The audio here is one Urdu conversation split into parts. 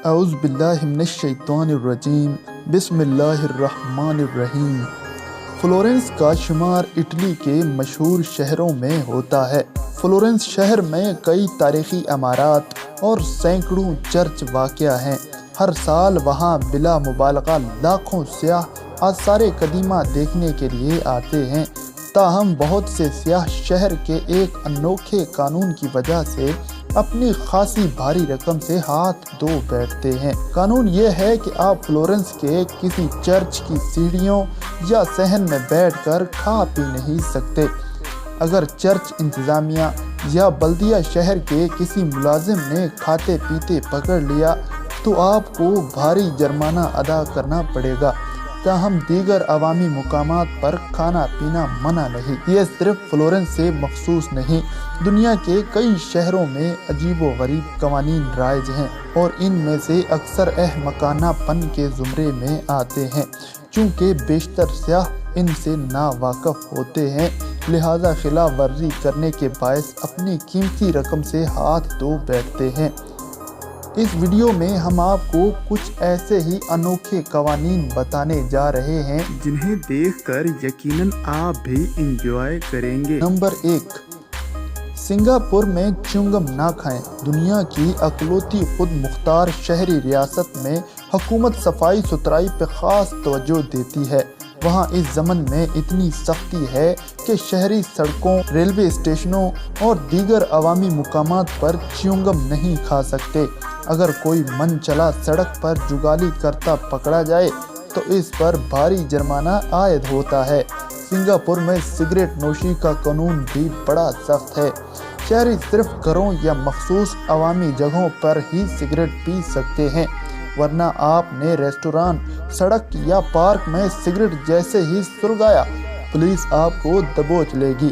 اعوذ باللہ من الشیطان الرجیم بسم اللہ الرحمن الرحیم۔ فلورنس کا شمار اٹلی کے مشہور شہروں میں ہوتا ہے۔ فلورنس شہر میں کئی تاریخی عمارات اور سینکڑوں چرچ واقع ہیں۔ ہر سال وہاں بلا مبالغہ لاکھوں سیاح آثار قدیمہ دیکھنے کے لیے آتے ہیں۔ تاہم بہت سے سیاح شہر کے ایک انوکھے قانون کی وجہ سے اپنی خاصی بھاری رقم سے ہاتھ دھو بیٹھتے ہیں۔ قانون یہ ہے کہ آپ فلورنس کے کسی چرچ کی سیڑھیوں یا صحن میں بیٹھ کر کھا پی نہیں سکتے۔ اگر چرچ انتظامیہ یا بلدیہ شہر کے کسی ملازم نے کھاتے پیتے پکڑ لیا تو آپ کو بھاری جرمانہ ادا کرنا پڑے گا۔ تاہم دیگر عوامی مقامات پر کھانا پینا منع نہیں۔ یہ صرف فلورنس سے مخصوص نہیں، دنیا کے کئی شہروں میں عجیب و غریب قوانین رائج ہیں اور ان میں سے اکثر احمقانہ پن کے زمرے میں آتے ہیں۔ چونکہ بیشتر سیاح ان سے ناواقف ہوتے ہیں، لہذا خلاف ورزی کرنے کے باعث اپنی قیمتی رقم سے ہاتھ دھو بیٹھتے ہیں۔ اس ویڈیو میں ہم آپ کو کچھ ایسے ہی انوکھے قوانین بتانے جا رہے ہیں جنہیں دیکھ کر یقیناً آپ بھی انجوائے کریں گے۔ نمبر 1، سنگاپور میں چیونگم نہ کھائیں۔ دنیا کی اکلوتی خود مختار شہری ریاست میں حکومت صفائی ستھرائی پہ خاص توجہ دیتی ہے۔ وہاں اس زمن میں اتنی سختی ہے کہ شہری سڑکوں، ریلوے اسٹیشنوں اور دیگر عوامی مقامات پر چیونگم نہیں کھا سکتے۔ اگر کوئی من چلا سڑک پر جگالی کرتا پکڑا جائے تو اس پر بھاری جرمانہ عائد ہوتا ہے۔ سنگاپور میں سگریٹ نوشی کا قانون بھی بڑا سخت ہے۔ شہری صرف گھروں یا مخصوص عوامی جگہوں پر ہی سگریٹ پی سکتے ہیں، ورنہ آپ نے ریسٹوران، سڑک یا پارک میں سگریٹ جیسے ہی سلگایا، پولیس آپ کو دبوچ لے گی۔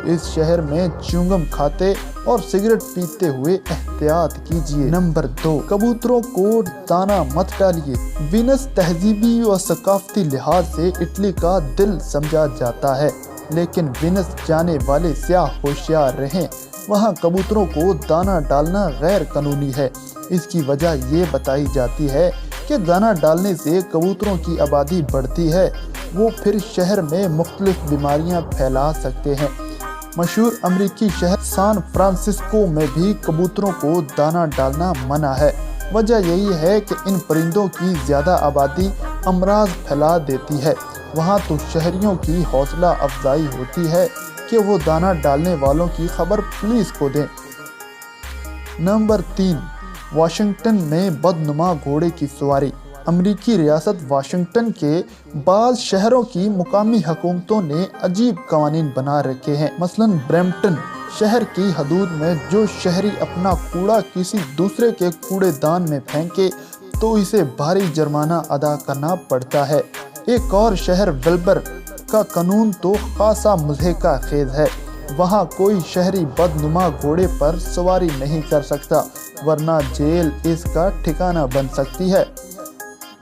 اس شہر میں چیونگم کھاتے اور سگریٹ پیتے ہوئے احتیاط کیجیے۔ نمبر 2، کبوتروں کو دانہ مت ڈالیے۔ وینس تہذیبی و ثقافتی لحاظ سے اٹلی کا دل سمجھا جاتا ہے، لیکن وینس جانے والے سیاح ہوشیار رہیں، وہاں کبوتروں کو دانہ ڈالنا غیر قانونی ہے۔ اس کی وجہ یہ بتائی جاتی ہے کہ دانہ ڈالنے سے کبوتروں کی آبادی بڑھتی ہے، وہ پھر شہر میں مختلف بیماریاں پھیلا سکتے ہیں۔ مشہور امریکی شہر سان فرانسسکو میں بھی کبوتروں کو دانہ ڈالنا منع ہے۔ وجہ یہی ہے کہ ان پرندوں کی زیادہ آبادی امراض پھیلا دیتی ہے۔ وہاں تو شہریوں کی حوصلہ افزائی ہوتی ہے کہ وہ دانہ ڈالنے والوں کی خبر پولیس کو دیں۔ نمبر 3، واشنگٹن میں بدنما گھوڑے کی سواری۔ امریکی ریاست واشنگٹن کے بعض شہروں کی مقامی حکومتوں نے عجیب قوانین بنا رکھے ہیں۔ مثلاً برمپٹن شہر کی حدود میں جو شہری اپنا کوڑا کسی دوسرے کے کوڑے دان میں پھینکے تو اسے بھاری جرمانہ ادا کرنا پڑتا ہے۔ ایک اور شہر ولبر کا قانون تو خاصا مضحکہ خیز ہے۔ وہاں کوئی شہری بدنما گھوڑے پر سواری نہیں کر سکتا، ورنہ جیل اس کا ٹھکانہ بن سکتی ہے۔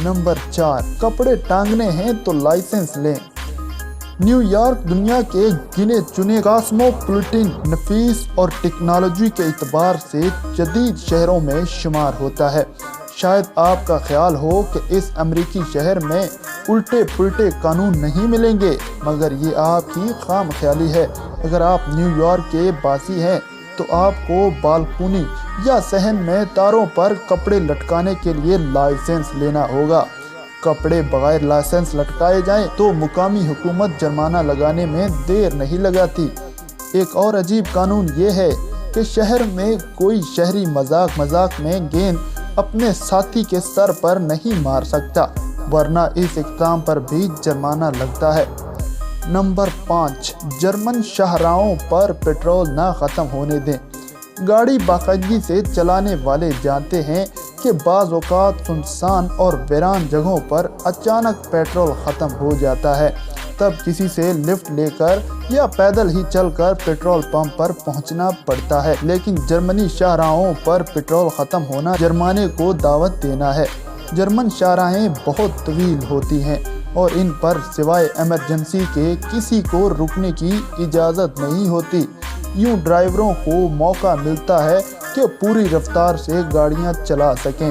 نمبر 4، کپڑے ٹانگنے ہیں تو لائسنس لیں۔ نیو یارک دنیا کے گنے چنے کاسموپولیٹن، نفیس اور ٹیکنالوجی کے اعتبار سے جدید شہروں میں شمار ہوتا ہے۔ شاید آپ کا خیال ہو کہ اس امریکی شہر میں الٹے پلٹے قانون نہیں ملیں گے، مگر یہ آپ کی خام خیالی ہے۔ اگر آپ نیو یارک کے باسی ہیں تو آپ کو بالکونی یا صحن میں تاروں پر کپڑے لٹکانے کے لیے لائسنس لینا ہوگا۔ کپڑے بغیر لائسنس لٹکائے جائیں تو مقامی حکومت جرمانہ لگانے میں دیر نہیں لگاتی۔ ایک اور عجیب قانون یہ ہے کہ شہر میں کوئی شہری مذاق میں گیند اپنے ساتھی کے سر پر نہیں مار سکتا، ورنہ اس اقدام پر بھی جرمانہ لگتا ہے۔ نمبر 5، جرمن شاہراہوں پر پیٹرول نہ ختم ہونے دیں۔ گاڑی باقاعدگی سے چلانے والے جانتے ہیں کہ بعض اوقات سنسان اور ویران جگہوں پر اچانک پیٹرول ختم ہو جاتا ہے، تب کسی سے لفٹ لے کر یا پیدل ہی چل کر پیٹرول پمپ پر پہنچنا پڑتا ہے۔ لیکن جرمنی شاہراہوں پر پیٹرول ختم ہونا جرمانے کو دعوت دینا ہے۔ جرمن شاہراہیں بہت طویل ہوتی ہیں اور ان پر سوائے ایمرجنسی کے کسی کو رکنے کی اجازت نہیں ہوتی۔ یوں ڈرائیوروں کو موقع ملتا ہے کہ پوری رفتار سے گاڑیاں چلا سکیں۔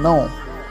9,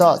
10,